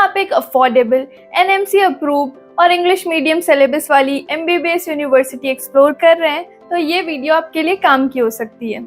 आप एक affordable NMC approved और इंग्लिश मीडियम सिलेबस वाली एमबीबीएस यूनिवर्सिटी एक्सप्लोर कर रहे हैं तो ये वीडियो आपके लिए काम की हो सकती है।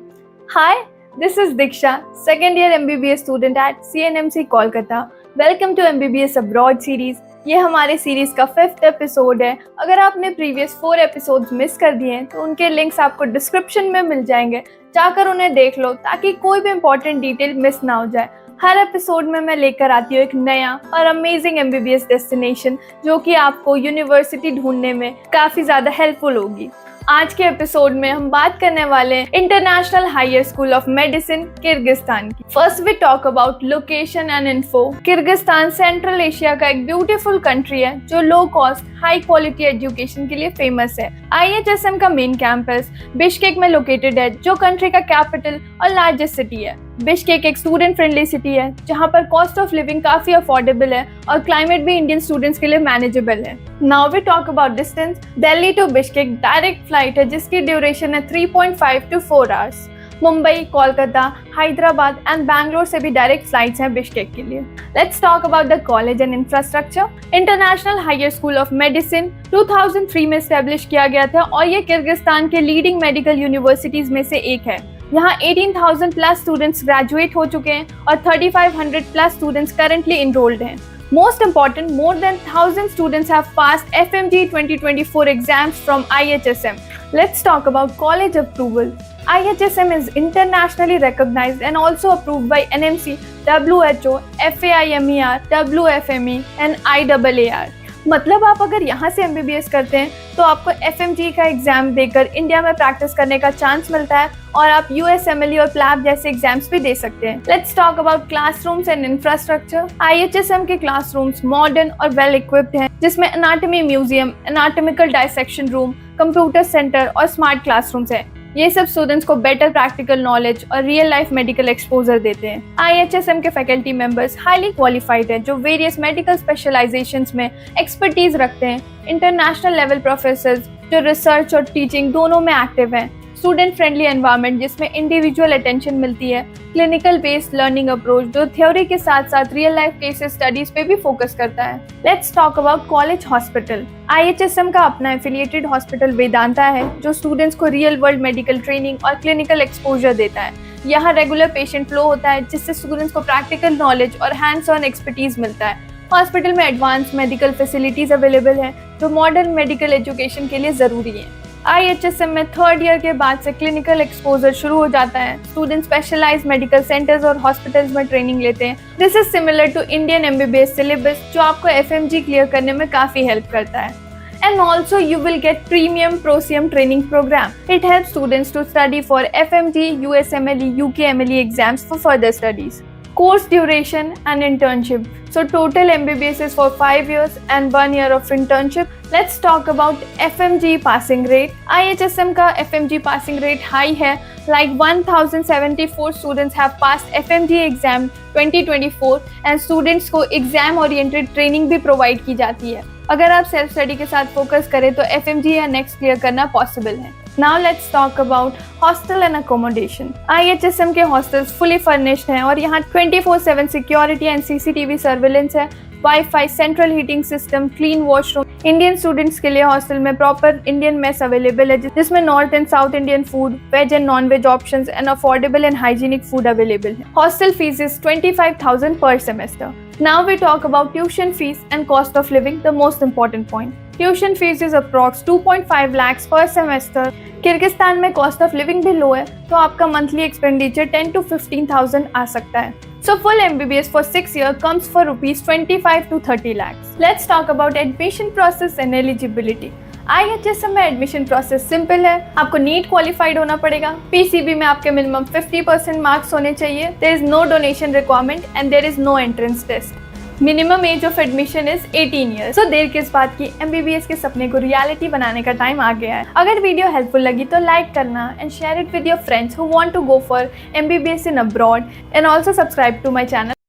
Hi, this is Diksha, second year MBBS student at CNMC Kolkata. Welcome to MBBS abroad series. ये हमारे सीरीज का 5th एपिसोड है। अगर आपने प्रीवियस 4 एपिसोड्स मिस कर दिए हैं तो उनके लिंक्स आपको डिस्क्रिप्शन में मिल जाएंगे, जाकर उन्हें देख लो ताकि कोई भी इंपॉर्टेंट डिटेल मिस ना हो जाए। हर एपिसोड में मैं लेकर आती हूँ एक नया और अमेजिंग एमबीबीएस डेस्टिनेशन जो कि आपको यूनिवर्सिटी ढूंढने में काफी ज्यादा हेल्पफुल होगी। आज के एपिसोड में हम बात करने वाले हैं international higher school of medicine Kyrgyzstan की। First we talk about location and info. Kyrgyzstan central Asia का एक ब्यूटीफुल कंट्री है जो low cost high quality education के लिए फेमस है। IHSM का मेन कैंपस बिश्केक में लोकेटेड है जो कंट्री का कैपिटल और लार्जेस्ट सिटी है। बिश्केक एक स्टूडेंट फ्रेंडली सिटी है जहां पर कॉस्ट ऑफ लिविंग काफी अफोर्डेबल है और क्लाइमेट भी इंडियन स्टूडेंट्स के लिए मैनेजेबल है। Now we talk about distance. Delhi to Bishkek direct flight है जिसकी ड्यूरेशन है 3.5 to 4 hours. Mumbai, Kolkata, Hyderabad and Bangalore से भी डायरेक्ट फ्लाइट्स हैं बिश्केक के लिए। Let's talk about the college and infrastructure. International higher school of medicine 2003 में एस्टेब्लिश किया गया था और ये किर्गिस्तान के लीडिंग मेडिकल यूनिवर्सिटीज में से एक है। यहाँ 18,000 प्लस स्टूडेंट्स ग्रेजुएट हो चुके हैं और 3,500 प्लस स्टूडेंट्स करंटली इनरोल्ड हैं। Most important, more than 1,000 students have passed FMG 2024 exams from IHSM. Let's talk about college approval. IHSM is internationally recognized and also approved by NMC, WHO, FAIMER, WFME and IAAR. मतलब आप अगर यहाँ से MBBS करते हैं तो आपको FMG का एग्जाम देकर इंडिया में प्रैक्टिस करने का चांस मिलता है और आप USMLE और प्लैब जैसे एग्जाम्स भी दे सकते हैं। Let's talk about classrooms and infrastructure. IHSM के क्लासरूम्स मॉडर्न और वेल इक्विप्ड हैं जिसमें anatomy museum, anatomical dissection room, computer centre और स्मार्ट क्लासरूम्स हैं। ये सब स्टूडेंट्स को बेटर प्रैक्टिकल नॉलेज और रियल लाइफ मेडिकल एक्सपोजर देते हैं। IHSM के फैकल्टी मेंबर्स हाईली क्वालिफाइड हैं जो वेरियस मेडिकल स्पेशलाइजेशंस में एक्सपर्टीज रखते हैं। इंटरनेशनल लेवल प्रोफेसर्स जो रिसर्च और टीचिंग दोनों में एक्टिव हैं। स्टूडेंट फ्रेंडली एनवायरनमेंट जिसमें इंडिविजुअल अटेंशन मिलती है। क्लिनिकल बेस्ड लर्निंग अप्रोच जो थ्योरी के साथ साथ रियल लाइफ केसेस स्टडीज पे भी फोकस करता है। Let's talk about college hospital. IHSM का अपना एफिलिएटेड हॉस्पिटल वेदांता है जो स्टूडेंट्स को रियल वर्ल्ड मेडिकल ट्रेनिंग और क्लिनिकल एक्सपोजर देता है। यहाँ रेगुलर पेशेंट फ्लो होता है जिससे स्टूडेंट्स को प्रैक्टिकल नॉलेज और हैंड्स ऑन एक्सपर्टीज मिलता है। हॉस्पिटल में एडवांस मेडिकल फैसिलिटीज अवेलेबल हैं जो मॉडर्न मेडिकल एजुकेशन के लिए जरूरी है। IHSM में 3rd ईयर के बाद से क्लिनिकल एक्सपोजर शुरू हो जाता है। स्टूडेंट स्पेशलाइज्ड मेडिकल सेंटर्स और हॉस्पिटल्स में ट्रेनिंग लेते हैं। This is similar to Indian MBBS syllabus जो आपको FMG क्लियर करने में काफी हेल्प करता है। And also you will get premium ProCM training program. It helps students to study for FMG, USMLE, UKMLE exams for further studies. Course duration and internship. So total MBBS is for 5 years and 1 year of internship. Let's talk about FMG passing rate. IHSM का FMG passing rate high है. Like 1,074 students have passed FMG exam 2024 and students को exam oriented training भी provide की जाती है। अगर आप self study के साथ फोकस करें तो FMG या नेक्स्ट क्लियर करना पॉसिबल है। Now let's talk about hostel and accommodation. IHSM के hostels fully furnished हैं और यहाँ 24/7 सिक्योरिटी एंड CCTV सर्विलेंस है। Wifi, central heating system, clean washroom. Indian students के लिए हॉस्टल में प्रॉपर इंडियन मेस अवेलेबल है जिसमें north and south Indian food, veg and non veg options and affordable and hygienic food available है। Hostel fees is 25,000 per semester. Now we talk about tuition fees and cost of living, the most important point. Tuition fees is approx 2.5 lakhs per semester. Kyrgyzstan में cost of living भी लो है तो आपका monthly expenditure 10 to 15,000 आ सकता है। So full MBBS for 6 years comes for rupees 25 to 30 lakhs. Let's talk about admission process and eligibility. IHSM में admission process simple है। आपको नीट क्वालिफाइड होना पड़ेगा। PCB में आपके मिनिमम 50% मार्क्स होने चाहिए। There is no donation requirement and there is no entrance test. Minimum age of admission is 18 years. तो देर किस बात की, MBBS के सपने को रियलिटी बनाने का टाइम आ गया है। अगर वीडियो हेल्पफुल लगी तो लाइक करना and share it with your friends who want to go for MBBS in abroad and also subscribe to my channel.